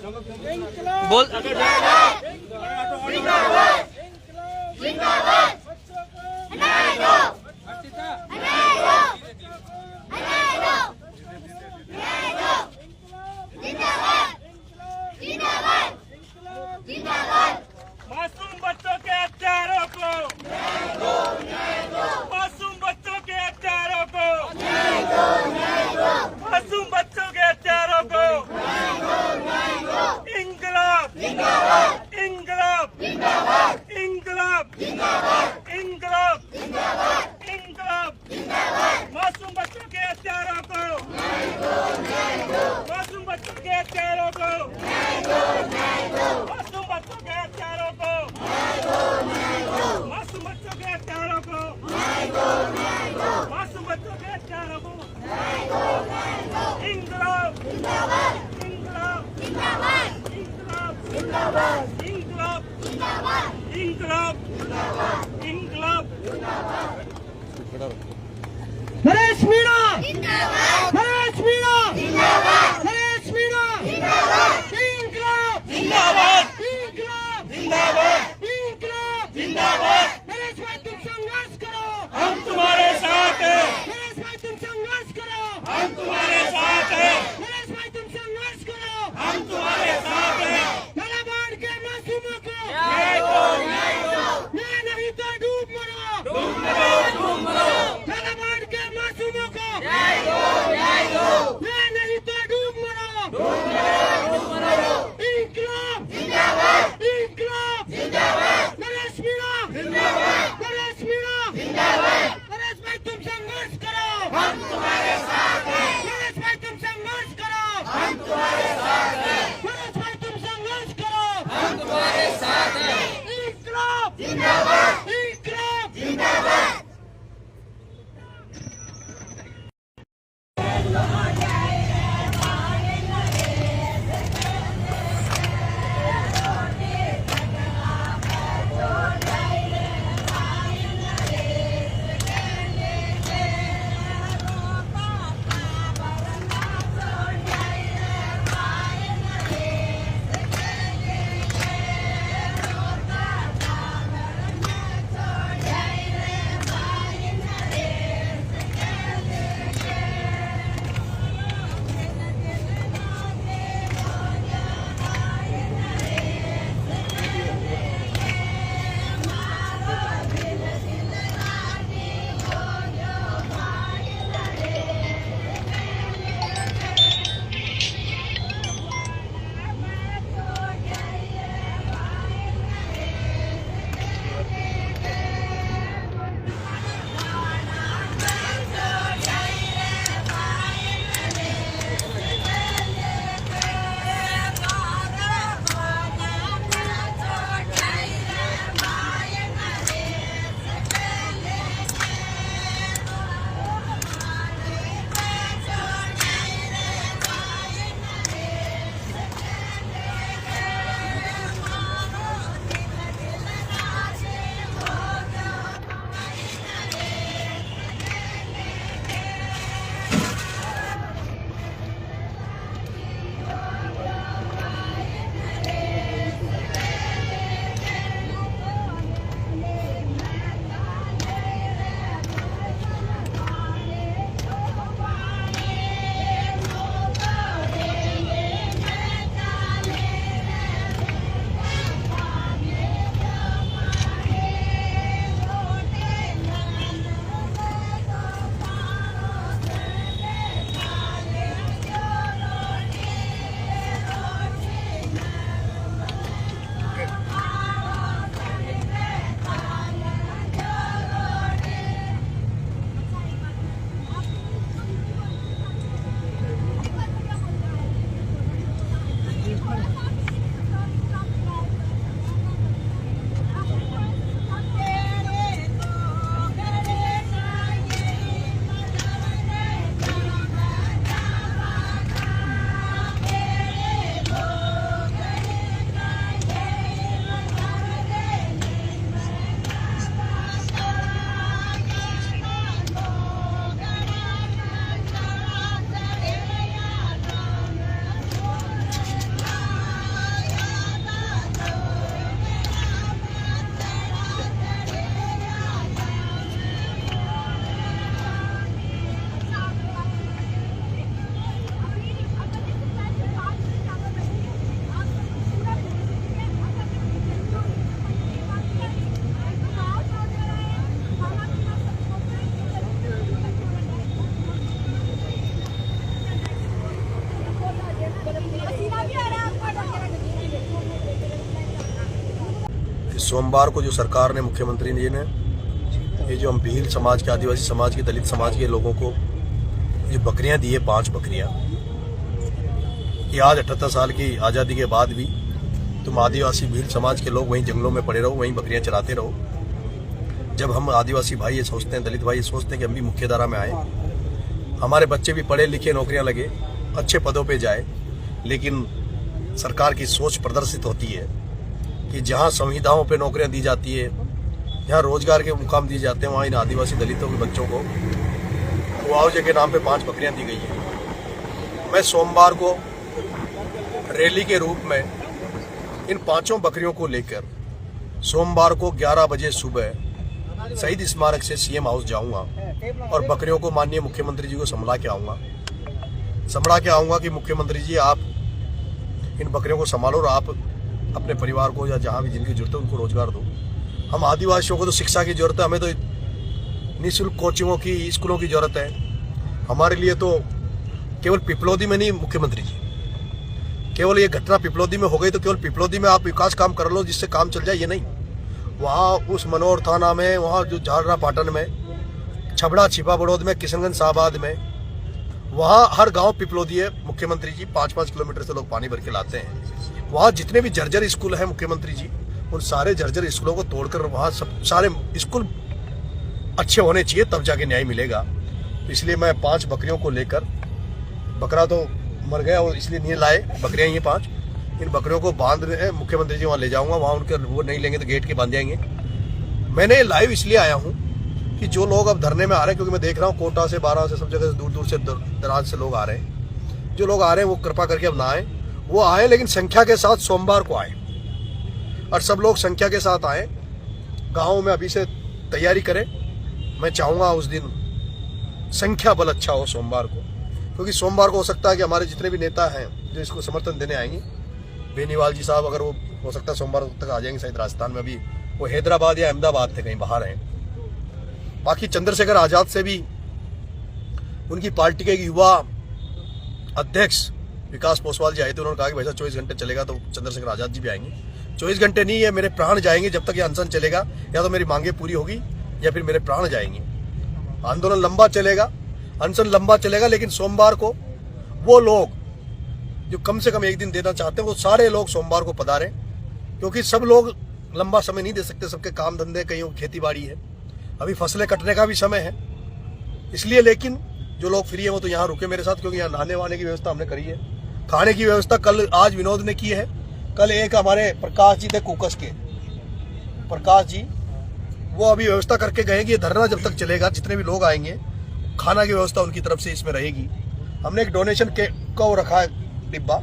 बोल मासूम बच्चों के हत्यारों को, मासूम बच्चों के हत्यारों को, मासूम बच्चों के हत्यारों को इंकलाब, इंकलाब, इंकलाब, इंकलाब, इंकलाब, मासूम बच्चों के हत्यारों को, मासूम बच्चों के हत्यारों को, मासूम बच्चों के हत्यारों को, मासूम बच्चों के हत्यारों को, मासूम बच्चों के हत्यारों को इंकलाब, इंकलाब, इंकलाब, इंकलाब, इंकलाब, इंकलाब, इंकलाब। नरेश मीणा नरेश मीणा नरेश मीणा इंकलाब जिंदाबाद, इंकलाब जिंदाबाद, इंकलाब जिंदाबाद। नरेश भाई तुम संघर्ष करो, हम तुम्हारे साथ हैं, नरेश भाई तुम संघर्ष करो, हम तुम्हारे साथ हैं, नरेश भाई तुम संघर्ष करो, हम तुम्हारे साथ हैं। झालावाड़ के मासूमों को न्याय दो, न्याय दो, न्याय नहीं तो डूब मरो, डूब मरो, डूब मरो, झालावाड़ के मासूमों को न्याय दो, न्याय दो, न्याय नहीं तो डूब मरो, डूब मरो, डूब मरो। इंकलाब जिंदाबाद, इंकलाब जिंदाबाद, नरेश मीणा जिंदाबाद, नरेश मीणा जिंदाबाद। नरेश भाई तुम संघर्ष करो, हम तुम्हारे साथ हैं, नरेश भाई तुम संघर्ष करो, हम तुम्हारे साथ हैं, नरेश भाई तुम संघर्ष करो, हम तुम्हारे साथ हैं। इंकलाब जिंदाबाद, इंकलाब जिंदाबाद। सोमवार को जो सरकार ने, मुख्यमंत्री जी ने, ये जो हम भील समाज के, आदिवासी समाज के, दलित समाज के लोगों को जो बकरियां दी है, 5 बकरियां, ये आज 78 साल की आज़ादी के बाद भी तुम आदिवासी भील समाज के लोग वहीं जंगलों में पड़े रहो, वहीं बकरियां चराते रहो। जब हम आदिवासी भाई ये सोचते हैं, दलित भाई ये सोचते हैं कि हम भी मुख्य धारा में आए, हमारे बच्चे भी पढ़े लिखे, नौकरियां लगे, अच्छे पदों पे जाए, लेकिन सरकार की सोच प्रदर्शित होती है कि जहां संविधाओं पे नौकरियां दी जाती है, जहां रोजगार के मुकाम दिए जाते हैं, वहां इन आदिवासी दलितों के बच्चों को मुआवजे के नाम पे 5 बकरियां दी गई है। मैं सोमवार को रैली के रूप में इन 5 बकरियों को लेकर सोमवार को 11 बजे सुबह शहीद स्मारक से सीएम हाउस जाऊंगा और बकरियों को माननीय मुख्यमंत्री जी को समझा के आऊंगा कि मुख्यमंत्री जी आप इन बकरियों को संभालो और आप अपने परिवार को या जहां भी जिनकी जरूरत है उनको रोजगार दो। हम आदिवासियों को तो शिक्षा की जरूरत है, हमें तो निःशुल्क कोचिंगों की, स्कूलों की जरूरत है। हमारे लिए तो केवल पिपलौदी में नहीं मुख्यमंत्री जी, केवल ये घटना पिपलौदी में हो गई तो केवल पिपलौदी में आप विकास काम कर लो जिससे काम चल जाए, ये नहीं। वहाँ उस मनोहर थाना में, वहाँ जो झालरा पाटन में, छबड़ा छिपा बड़ौद में, किशनगंज शाहबाद में, वहाँ हर गांव पिपलौदी है मुख्यमंत्री जी। 5-5 किलोमीटर से लोग पानी भर के लाते हैं। वहाँ जितने भी जर्जर स्कूल हैं मुख्यमंत्री जी, उन सारे जर्जर स्कूलों को तोड़कर वहाँ सब सारे स्कूल अच्छे होने चाहिए, तब जाके न्याय मिलेगा। इसलिए मैं 5 बकरियों को लेकर, बकरा तो मर गया और इसलिए नहीं लाए, बकरियां ये 5, इन बकरियों को बांध मुख्यमंत्री जी वहाँ ले जाऊंगा। वहाँ उनके वो नहीं लेंगे तो गेट के बांध जाएंगे। मैंने लाइव इसलिए आया हूँ कि जो लोग अब धरने में आ रहे हैं, क्योंकि मैं देख रहा हूँ कोटा से, 12 से, सब जगह से, दूर दूर से, दराज से लोग आ रहे हैं। जो लोग आ रहे हैं वो कृपा करके अब ना आए, वो आए लेकिन संख्या के साथ सोमवार को आए, और सब लोग संख्या के साथ आए। गाँव में अभी से तैयारी करें। मैं चाहूँगा उस दिन संख्या बल अच्छा हो सोमवार को, क्योंकि सोमवार को हो सकता है कि हमारे जितने भी नेता हैं जो इसको समर्थन देने आएंगे, बेनीवाल जी साहब, अगर वो हो सकता है सोमवार तक आ जाएंगे शायद राजस्थान में, अभी वो हैदराबाद या अहमदाबाद थे, कहीं बाहर हैं। बाकी चंद्रशेखर आजाद से भी उनकी पार्टी के युवा अध्यक्ष विकास पोसवाल जी आए थे, उन्होंने कहा कि भाई साहब 24 घंटे चलेगा तो चंद्रशेखर आजाद जी भी आएंगे। 24 घंटे नहीं है, मेरे प्राण जाएंगे जब तक ये अनशन चलेगा, या तो मेरी मांगे पूरी होगी या फिर मेरे प्राण जाएंगे। आंदोलन लंबा चलेगा, अनशन लंबा चलेगा, लेकिन सोमवार को वो लोग जो कम से कम 1 दिन देना चाहते हैं वो सारे लोग सोमवार को पधारें, क्योंकि सब लोग लंबा समय नहीं दे सकते, सबके काम धंधे, कहीं खेती बाड़ी है, अभी फसलें कटने का भी समय है। इसलिए लेकिन जो लोग फ्री है वो तो यहाँ रुके मेरे साथ, क्योंकि यहाँ नहाने वाने की व्यवस्था हमने करी है, खाने की व्यवस्था कल आज विनोद ने की है। कल एक हमारे प्रकाश जी थे कुकस के, प्रकाश जी, वो अभी व्यवस्था करके गए कि ये धरना जब तक चलेगा, जितने भी लोग आएंगे, खाना की व्यवस्था उनकी तरफ से इसमें रहेगी। हमने एक डोनेशन के को रखा है डिब्बा,